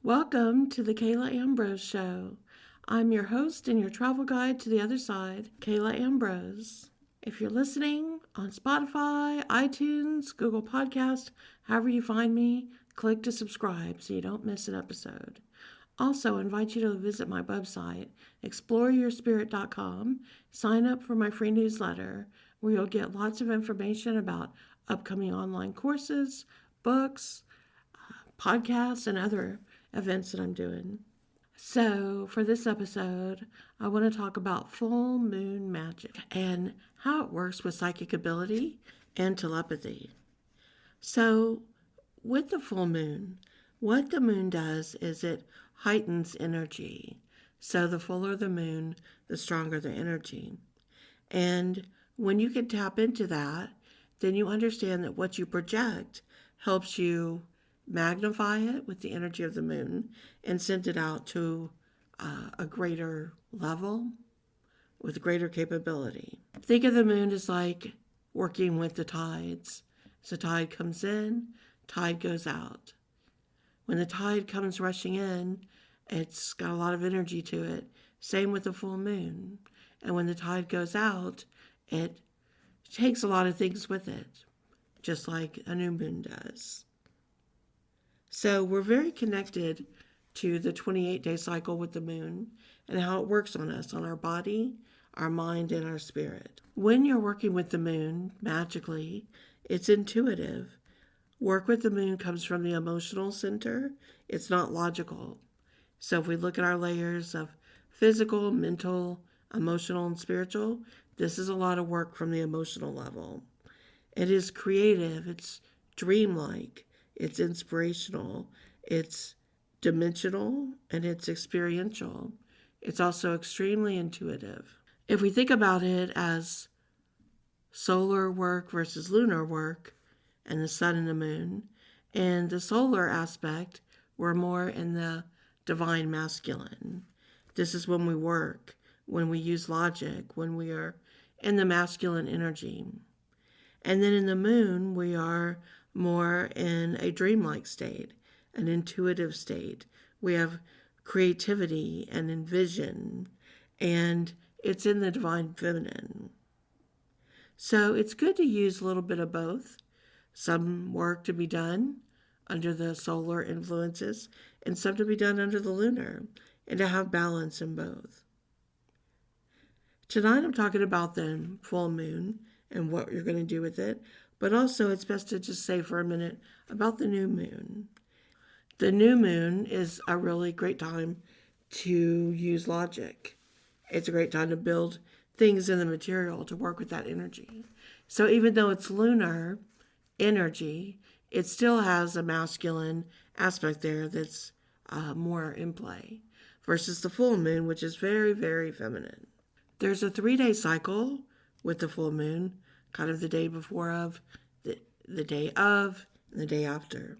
Welcome to the Kala Ambrose Show. I'm your host and your travel guide to the other side, Kala Ambrose. If you're listening on Spotify, iTunes, Google Podcast, however you find me, click to subscribe so you don't miss an episode. Also, I invite you to visit my website, exploreyourspirit.com. Sign up for my free newsletter where you'll get lots of information about upcoming online courses, books, podcasts, and other events that I'm doing. So, for this episode, I want to talk about full moon magic and how it works with psychic ability and telepathy. So, with the full moon, what the moon does is it heightens energy. So, the fuller the moon, the stronger the energy. And when you can tap into that, then you understand that what you project helps you magnify it with the energy of the moon and send it out to a greater level with greater capability. Think of the moon as like working with the tides. So tide comes in, tide goes out. When the tide comes rushing in, it's got a lot of energy to it. Same with the full moon. And when the tide goes out, it takes a lot of things with it, just like a new moon does. So we're very connected to the 28-day cycle with the moon and how it works on us, on our body, our mind, and our spirit. When you're working with the moon, magically, it's intuitive. Work with the moon comes from the emotional center. It's not logical. So if we look at our layers of physical, mental, emotional, and spiritual, this is a lot of work from the emotional level. It is creative. It's dreamlike. It's inspirational, it's dimensional, and it's experiential. It's also extremely intuitive. If we think about it as solar work versus lunar work, and the sun and the moon, and the solar aspect, we're more in the divine masculine. This is when we work, when we use logic, when we are in the masculine energy. And then in the moon, we are more in a dreamlike state, an intuitive state. We have creativity and envision, and it's in the divine feminine. So it's good to use a little bit of both. Some work to be done under the solar influences, and some to be done under the lunar, and to have balance in both. Tonight I'm talking about the full moon and what you're going to do with it. But also it's best to just say for a minute about the new moon. The new moon is a really great time to use logic. It's a great time to build things in the material to work with that energy. So even though it's lunar energy, it still has a masculine aspect there that's more in play versus the full moon, which is very, very feminine. There's a 3-day cycle with the full moon, kind of the day before of, the day of, and the day after.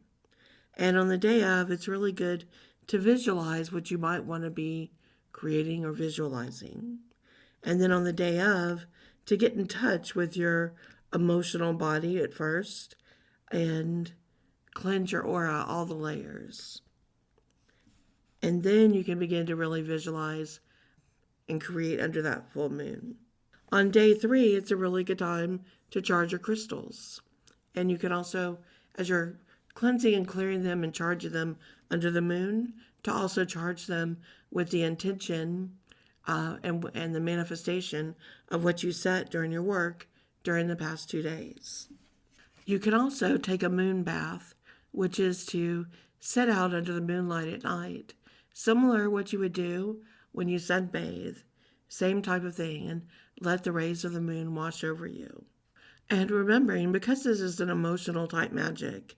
And on the day of, it's really good to visualize what you might want to be creating or visualizing. And then on the day of, to get in touch with your emotional body at first and cleanse your aura, all the layers. And then you can begin to really visualize and create under that full moon. On day 3, it's a really good time to charge your crystals. And you can also, as you're cleansing and clearing them and charging them under the moon, to also charge them with the intention and the manifestation of what you set during your work during the past 2 days. You can also take a moon bath, which is to sit out under the moonlight at night. Similar to what you would do when you sunbathe. Same type of thing, and let the rays of the moon wash over you. And remembering, because this is an emotional type magic,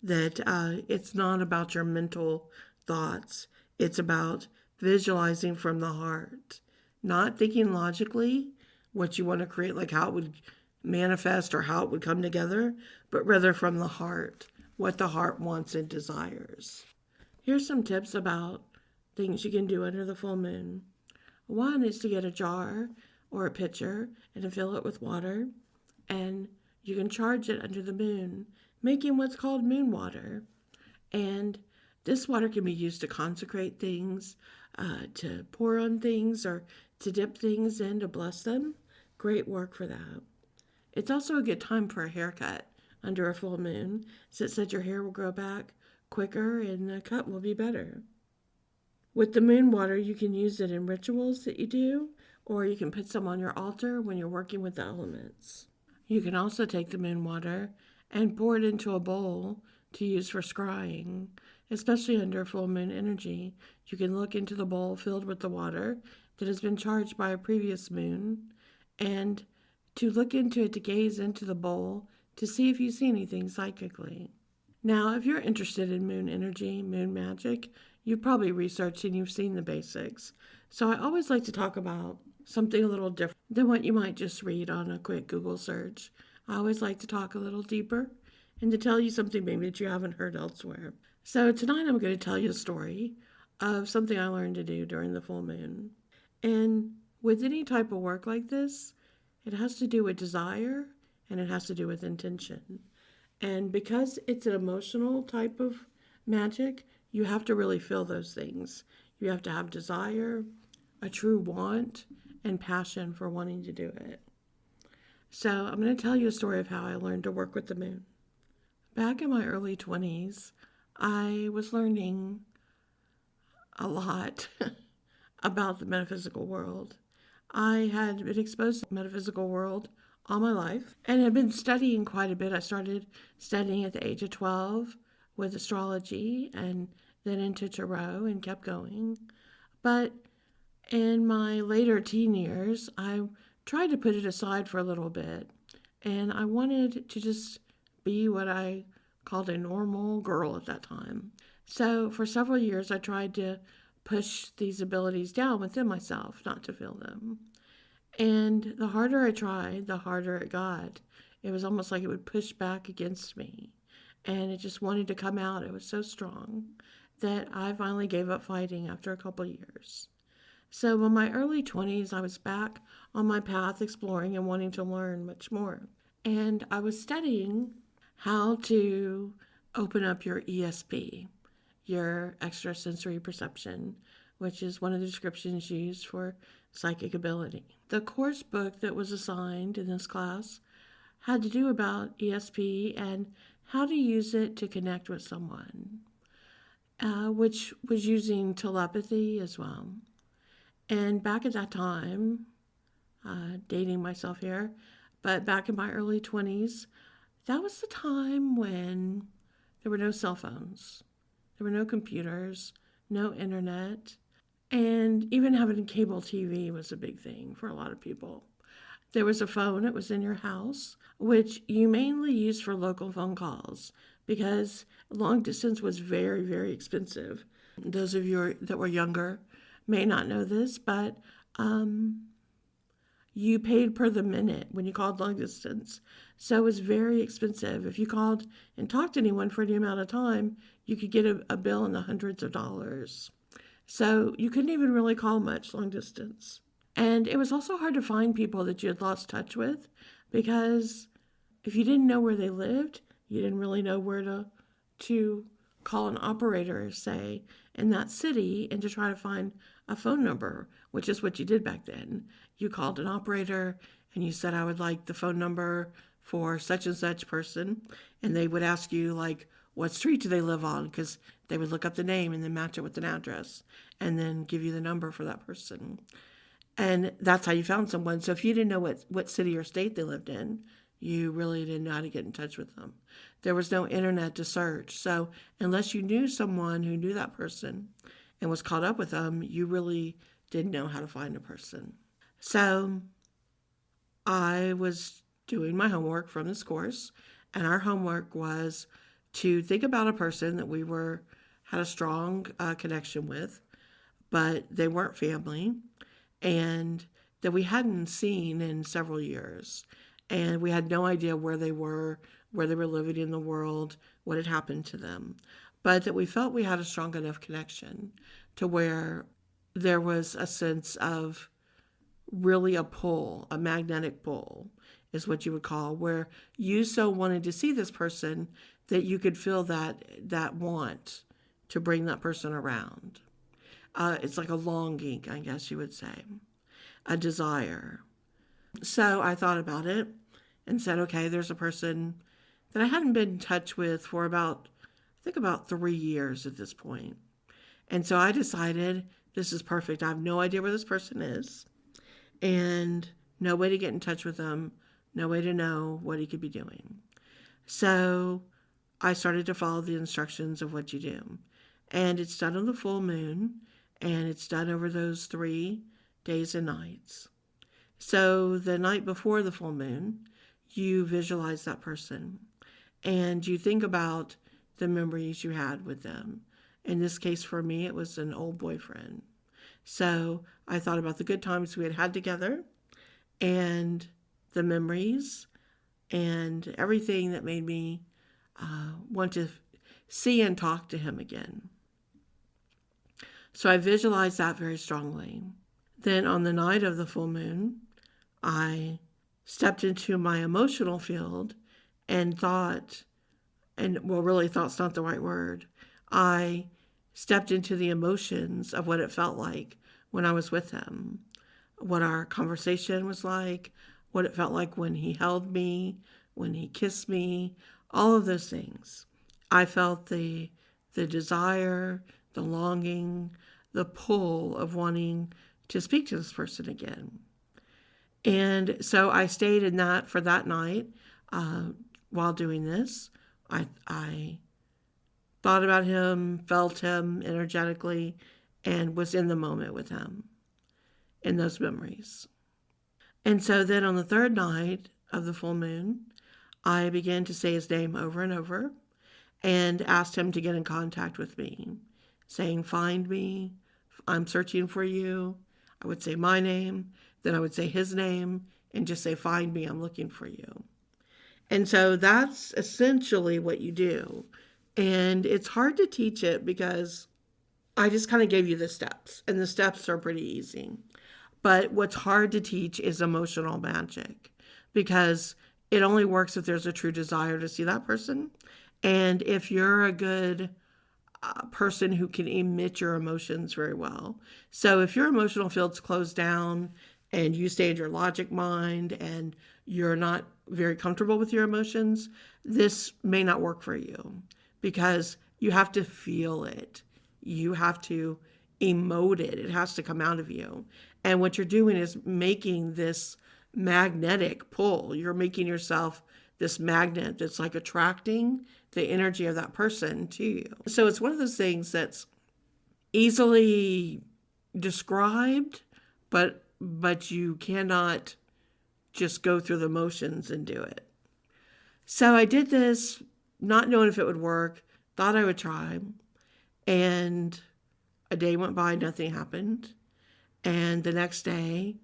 that it's not about your mental thoughts. It's about visualizing from the heart. Not thinking logically what you want to create, like how it would manifest or how it would come together, but rather from the heart, what the heart wants and desires. Here's some tips about things you can do under the full moon. One is to get a jar or a pitcher and to fill it with water, and you can charge it under the moon, making what's called moon water. And This water can be used to consecrate things, to pour on things, or to dip things in to bless them. Great work for that. It's also a good time for a haircut under a full moon, since it said your hair will grow back quicker and the cut will be better. With the moon water, you can use it in rituals that you do, or you can put some on your altar when you're working with the elements. You can also take the moon water and pour it into a bowl to use for scrying, especially under full moon energy. You can look into the bowl filled with the water that has been charged by a previous moon, and to look into it, to gaze into the bowl to see if you see anything psychically. Now, if you're interested in moon energy, moon magic, you've probably researched and you've seen the basics. So I always like to talk about something a little different than what you might just read on a quick Google search. I always like to talk a little deeper and to tell you something maybe that you haven't heard elsewhere. So tonight I'm going to tell you a story of something I learned to do during the full moon. And with any type of work like this, it has to do with desire and it has to do with intention. And because it's an emotional type of magic, you have to really feel those things. You have to have desire, a true want, and passion for wanting to do it. So I'm going to tell you a story of how I learned to work with the moon. Back in my early 20s, I was learning a lot about the metaphysical world. I had been exposed to the metaphysical world all my life and had been studying quite a bit. I started studying at the age of 12 with astrology and then into tarot and kept going. But in my later teen years, I tried to put it aside for a little bit, and I wanted to just be what I called a normal girl at that time. So for several years, I tried to push these abilities down within myself, not to feel them. And the harder I tried, the harder it got. It was almost like it would push back against me. And it just wanted to come out. It was so strong that I finally gave up fighting after a couple years. So in my early 20s, I was back on my path exploring and wanting to learn much more. And I was studying how to open up your ESP, your extrasensory perception, which is one of the descriptions used for psychic ability. The course book that was assigned in this class had to do about ESP and how to use it to connect with someone, which was using telepathy as well. And back at that time, dating myself here, but back in my early 20s, that was the time when there were no cell phones, there were no computers, no internet, and even having cable TV was a big thing for a lot of people. There was a phone, it was in your house, which you mainly used for local phone calls because long distance was very, very expensive. Those of you that were younger may not know this, but you paid per the minute when you called long distance. So it was very expensive. If you called and talked to anyone for any amount of time, you could get a bill in the hundreds of dollars. So you couldn't even really call much long distance. And it was also hard to find people that you had lost touch with because if you didn't know where they lived, you didn't really know where to call an operator, say, in that city and to try to find a phone number, which is what you did back then. You called an operator and you said, I would like the phone number for such and such person. And they would ask you, like, what street do they live on? Because they would look up the name and then match it with an address and then give you the number for that person. And that's how you found someone. So if you didn't know what city or state they lived in, you really didn't know how to get in touch with them. There was no internet to search. So unless you knew someone who knew that person and was caught up with them, you really didn't know how to find a person. So I was doing my homework from this course, and our homework was to think about a person that we had a strong connection with, but they weren't family, and that we hadn't seen in several years. And we had no idea where they were living in the world, what had happened to them. But that we felt we had a strong enough connection to where there was a sense of really a pull, a magnetic pull is what you would call, where you so wanted to see this person that you could feel that want to bring that person around. It's like a longing, I guess you would say, a desire. So I thought about it and said, okay, there's a person that I hadn't been in touch with for about 3 years at this point. And so I decided this is perfect. I have no idea where this person is and no way to get in touch with him, no way to know what he could be doing. So I started to follow the instructions of what you do. And it's done on the full moon, and it's done over those 3 days and nights. So the night before the full moon, you visualize that person, and you think about the memories you had with them. In this case, for me, it was an old boyfriend. So I thought about the good times we had had together and the memories and everything that made me want to see and talk to him again. So I visualized that very strongly. Then on the night of the full moon, I stepped into my emotional field and thought, really thought's not the right word. I stepped into the emotions of what it felt like when I was with him, what our conversation was like, what it felt like when he held me, when he kissed me, all of those things. I felt the desire, the longing, the pull of wanting to speak to this person again. And so I stayed in that for that night while doing this. I thought about him, felt him energetically, and was in the moment with him in those memories. And so then on the third night of the full moon, I began to say his name over and over and asked him to get in contact with me, saying, find me, I'm searching for you. I would say my name, then I would say his name, and just say, find me, I'm looking for you. And so that's essentially what you do. And it's hard to teach it because I just kind of gave you the steps, and the steps are pretty easy. But what's hard to teach is emotional magic, because it only works if there's a true desire to see that person. And if you're a good person who can emit your emotions very well. So if your emotional field's closed down and you stay in your logic mind and you're not very comfortable with your emotions, this may not work for you, because you have to feel it. You have to emote it. It has to come out of you. And what you're doing is making this magnetic pull. You're making yourself this magnet that's like attracting the energy of that person to you. So it's one of those things that's easily described, but you cannot just go through the motions and do it. So I did this, not knowing if it would work, thought I would try, and a day went by, nothing happened. And the next day,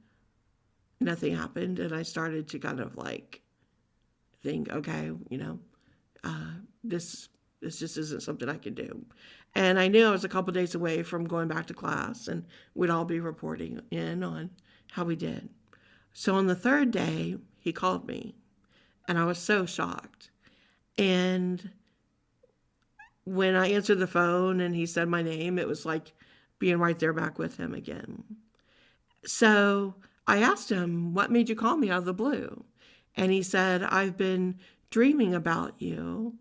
nothing happened, and I started to kind of like think, okay, this just isn't something I can do. And I knew I was a couple days away from going back to class, and we'd all be reporting in on how we did. So on the third day, he called me, and I was so shocked. And when I answered the phone and he said my name, it was like being right there back with him again. So I asked him, what made you call me out of the blue? And he said, I've been dreaming about you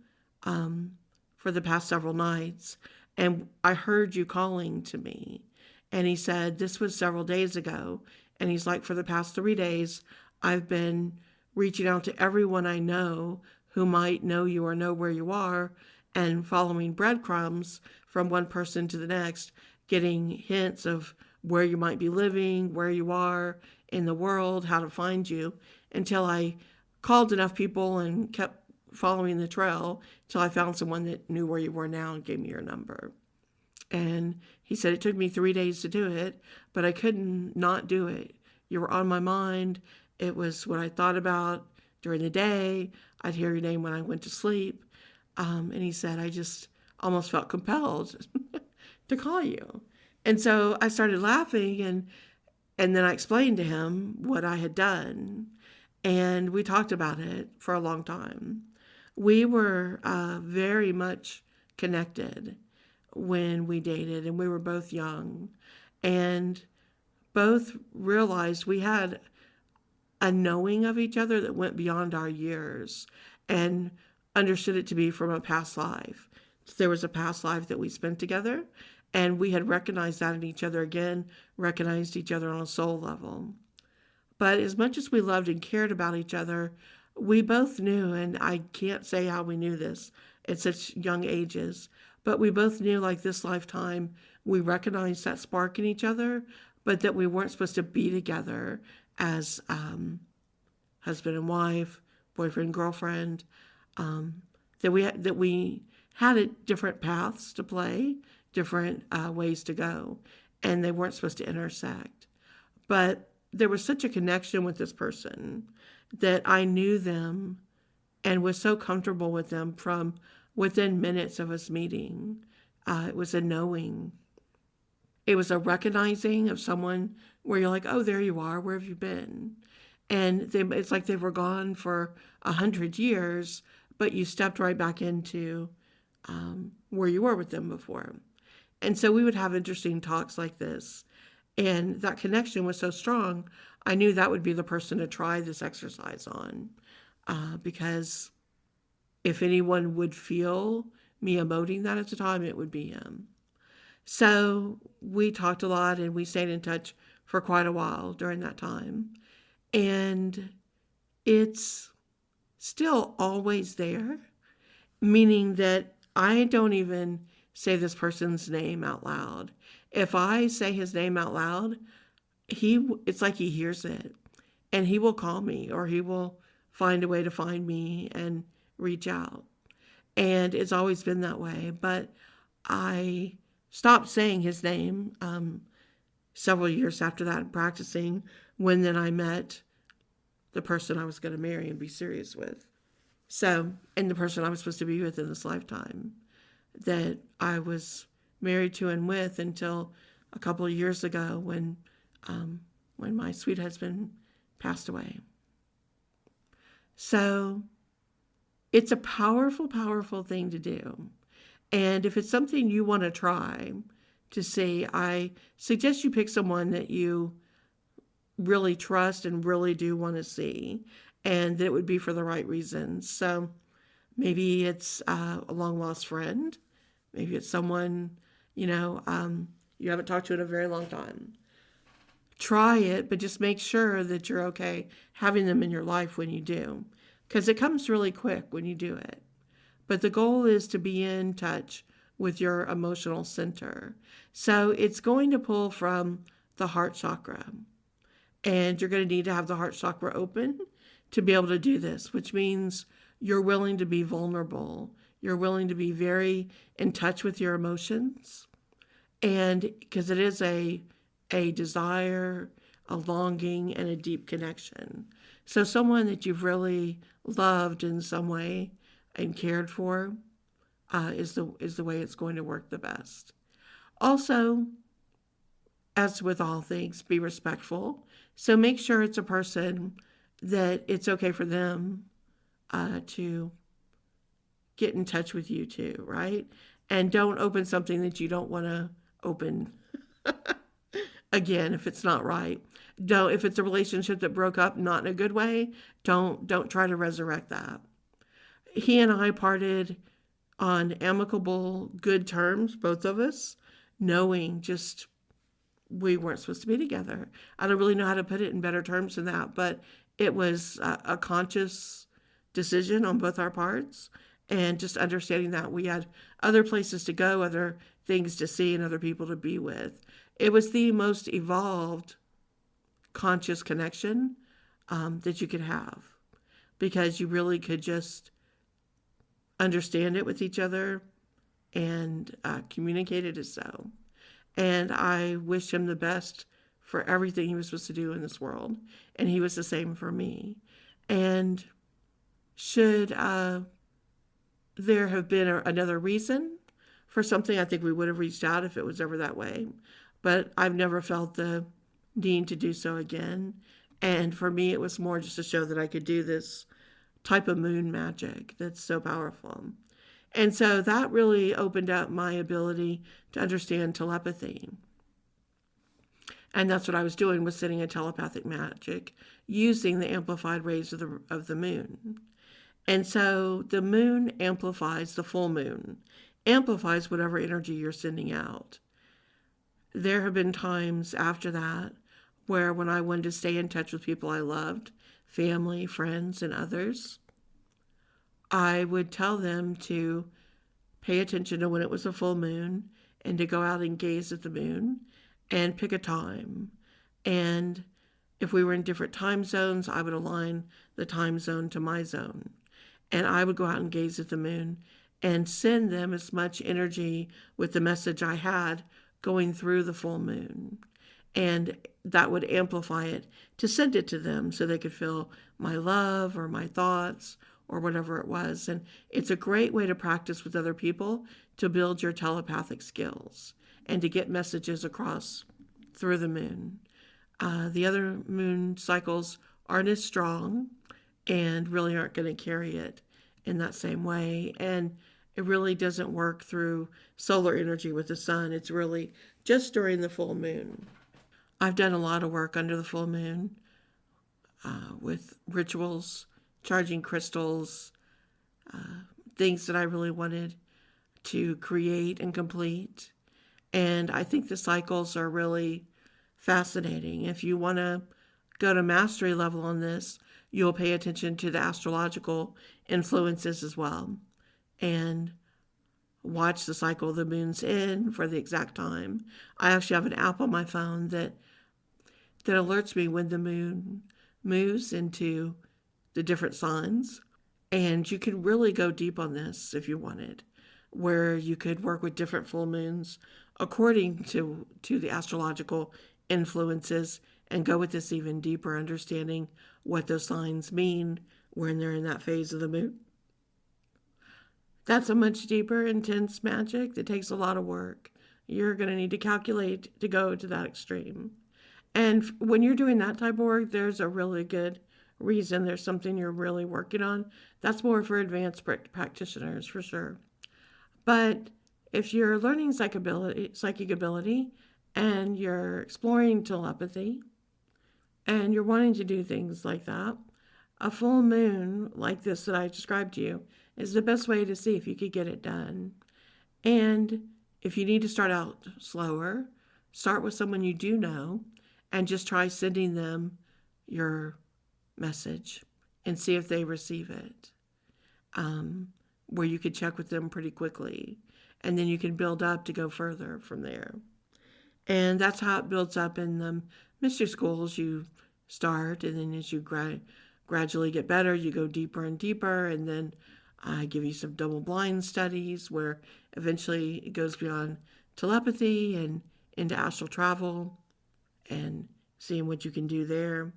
for the past several nights, and I heard you calling to me. And he said, this was several days ago. And he's like, for the past 3 days, I've been reaching out to everyone I know who might know you or know where you are, and following breadcrumbs from one person to the next, getting hints of where you might be living, where you are in the world, how to find you, until I called enough people and kept following the trail till I found someone that knew where you were now and gave me your number. And he said, it took me 3 days to do it, but I couldn't not do it. You were on my mind. It was what I thought about during the day. I'd hear your name when I went to sleep. And he said, I just almost felt compelled to call you. And so I started laughing, and then I explained to him what I had done. And we talked about it for a long time. We were very much connected. when we dated, and we were both young, and both realized we had a knowing of each other that went beyond our years, and understood it to be from a past life. There was a past life that we spent together, and we had recognized that in each other again, recognized each other on a soul level. But as much as we loved and cared about each other, we both knew, and I can't say how we knew this at such young ages, but we both knew, like, this lifetime, we recognized that spark in each other, but that we weren't supposed to be together as husband and wife, boyfriend and girlfriend, that we had different paths to play, different ways to go, and they weren't supposed to intersect. But there was such a connection with this person that I knew them and was so comfortable with them from within minutes of us meeting. It was a knowing. It was a recognizing of someone where you're like, oh, there you are. Where have you been? And it's like they were gone for 100 years, but you stepped right back into where you were with them before. And so we would have interesting talks like this. And that connection was so strong, I knew that would be the person to try this exercise on. Because if anyone would feel me emoting that at the time, it would be him. So we talked a lot, and we stayed in touch for quite a while during that time. And it's still always there, meaning that I don't even say this person's name out loud. If I say his name out loud, it's like he hears it, and he will call me, or he will find a way to find me and reach out. And it's always been that way. But I stopped saying his name several years after that, practicing, when then I met the person I was going to marry and be serious with. So, and the person I was supposed to be with in this lifetime, that I was married to and with until a couple of years ago when my sweet husband passed away. So it's a powerful, powerful thing to do. And if it's something you want to try to see, I suggest you pick someone that you really trust and really do want to see, and that it would be for the right reasons. So maybe it's a long-lost friend. Maybe it's someone, you haven't talked to in a very long time. Try it, but just make sure that you're okay having them in your life when you do, because it comes really quick when you do it. But the goal is to be in touch with your emotional center. So it's going to pull from the heart chakra. And you're going to need to have the heart chakra open to be able to do this, which means you're willing to be vulnerable. You're willing to be very in touch with your emotions. And because it is a desire, a longing, and a deep connection. So someone that you've really loved in some way and cared for is the way it's going to work the best. Also, as with all things, be respectful. So make sure it's a person that it's okay for them to get in touch with you too, right? And don't open something that you don't want to open again if it's not right. If it's a relationship that broke up not in a good way, don't try to resurrect that. He and I parted on amicable, good terms, both of us, knowing just we weren't supposed to be together. I don't really know how to put it in better terms than that, but it was a conscious decision on both our parts, and just understanding that we had other places to go, other things to see, and other people to be with. It was the most evolved conscious connection that you could have, because you really could just understand it with each other and communicate it as so. And I wish him the best for everything he was supposed to do in this world. And he was the same for me. And should there have been another reason for something, I think we would have reached out if it was ever that way. But I've never felt the need to do so again. And for me, it was more just to show that I could do this type of moon magic that's so powerful. And so that really opened up my ability to understand telepathy. And that's what I was doing, was sitting in telepathic magic using the amplified rays of the moon. And so the moon amplifies, the full moon amplifies whatever energy you're sending out. There have been times after that where, when I wanted to stay in touch with people I loved, family, friends, and others, I would tell them to pay attention to when it was a full moon and to go out and gaze at the moon and pick a time. And if we were in different time zones, I would align the time zone to my zone. And I would go out and gaze at the moon and send them as much energy with the message I had going through the full moon. And that would amplify it to send it to them so they could feel my love or my thoughts or whatever it was. And it's a great way to practice with other people to build your telepathic skills and to get messages across through the moon. The other moon cycles aren't as strong and really aren't going to carry it in that same way. And it really doesn't work through solar energy with the sun. It's really just during the full moon. I've done a lot of work under the full moon with rituals, charging crystals, things that I really wanted to create and complete. And I think the cycles are really fascinating. If you want to go to mastery level on this, you'll pay attention to the astrological influences as well, and watch the cycle the moon's in for the exact time. I actually have an app on my phone that alerts me when the moon moves into the different signs. And you can really go deep on this if you wanted, where you could work with different full moons according to the astrological influences and go with this even deeper, understanding what those signs mean when they're in that phase of the moon. That's a much deeper, intense magic that takes a lot of work. You're going to need to calculate to go to that extreme. And when you're doing that type of work, there's a really good reason. There's something you're really working on. That's more for advanced practitioners, for sure. But if you're learning psychic ability, and you're exploring telepathy, and you're wanting to do things like that, a full moon like this that I described to you is the best way to see if you could get it done. And if you need to start out slower, start with someone you do know and just try sending them your message and see if they receive it, where you could check with them pretty quickly. And then you can build up to go further from there. And that's how it builds up in the mystery schools. You start, and then as you gradually get better, you go deeper and deeper, and then I give you some double-blind studies where eventually it goes beyond telepathy and into astral travel and seeing what you can do there.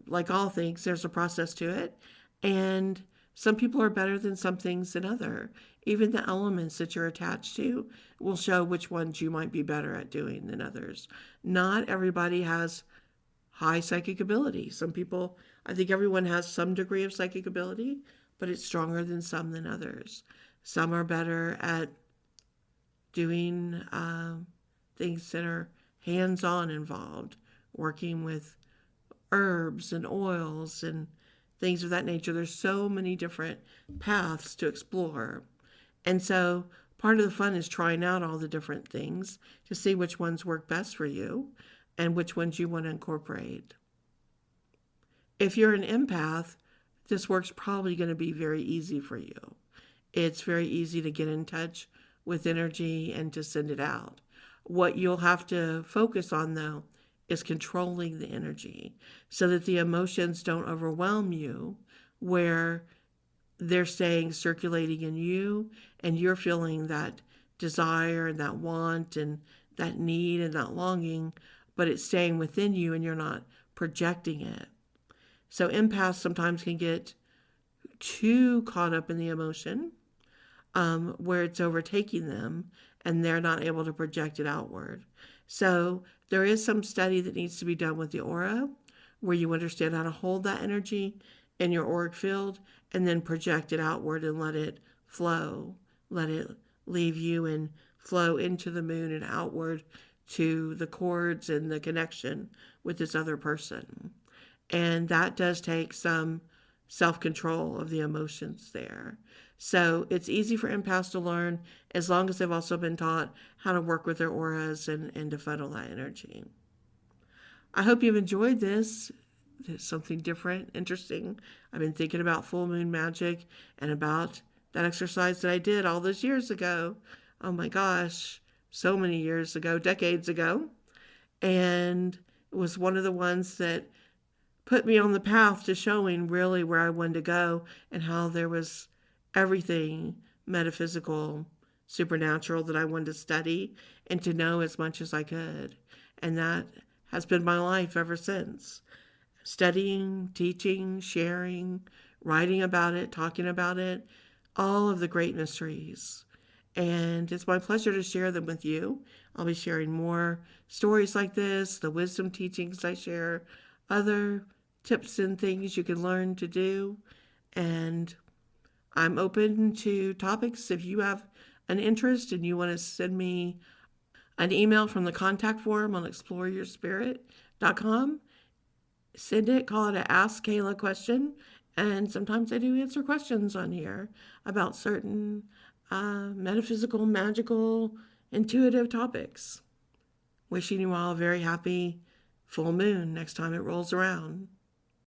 Like all things, there's a process to it, and some people are better than some things than other. Even the elements that you're attached to will show which ones you might be better at doing than others. Not everybody has high psychic ability. Some people, I think everyone has some degree of psychic ability, but it's stronger than some than others. Some are better at doing things that are hands-on involved, working with herbs and oils and things of that nature. There's so many different paths to explore. And so part of the fun is trying out all the different things to see which ones work best for you and which ones you want to incorporate. If you're an empath, this work's probably going to be very easy for you. It's very easy to get in touch with energy and to send it out. What you'll have to focus on, though, is controlling the energy so that the emotions don't overwhelm you, where they're staying circulating in you and you're feeling that desire and that want and that need and that longing, but it's staying within you and you're not projecting it. So empaths sometimes can get too caught up in the emotion, where it's overtaking them and they're not able to project it outward. So there is some study that needs to be done with the aura, where you understand how to hold that energy in your auric field and then project it outward and let it flow. Let it leave you and flow into the moon and outward to the chords and the connection with this other person. And that does take some self-control of the emotions there. So it's easy for empaths to learn as long as they've also been taught how to work with their auras and to funnel that energy. I hope you've enjoyed this. It's something different, interesting. I've been thinking about full moon magic and about that exercise that I did all those years ago. Oh my gosh, so many years ago, decades ago. And it was one of the ones that put me on the path to showing really where I wanted to go and how there was everything metaphysical, supernatural that I wanted to study and to know as much as I could. And that has been my life ever since. Studying, teaching, sharing, writing about it, talking about it, all of the great mysteries. And it's my pleasure to share them with you. I'll be sharing more stories like this, the wisdom teachings I share, other tips and things you can learn to do. And I'm open to topics. If you have an interest and you want to send me an email from the contact form on exploreyourspirit.com, send it, call it an Ask Kayla question. And sometimes I do answer questions on here about certain metaphysical, magical, intuitive topics. Wishing you all a very happy full moon next time it rolls around.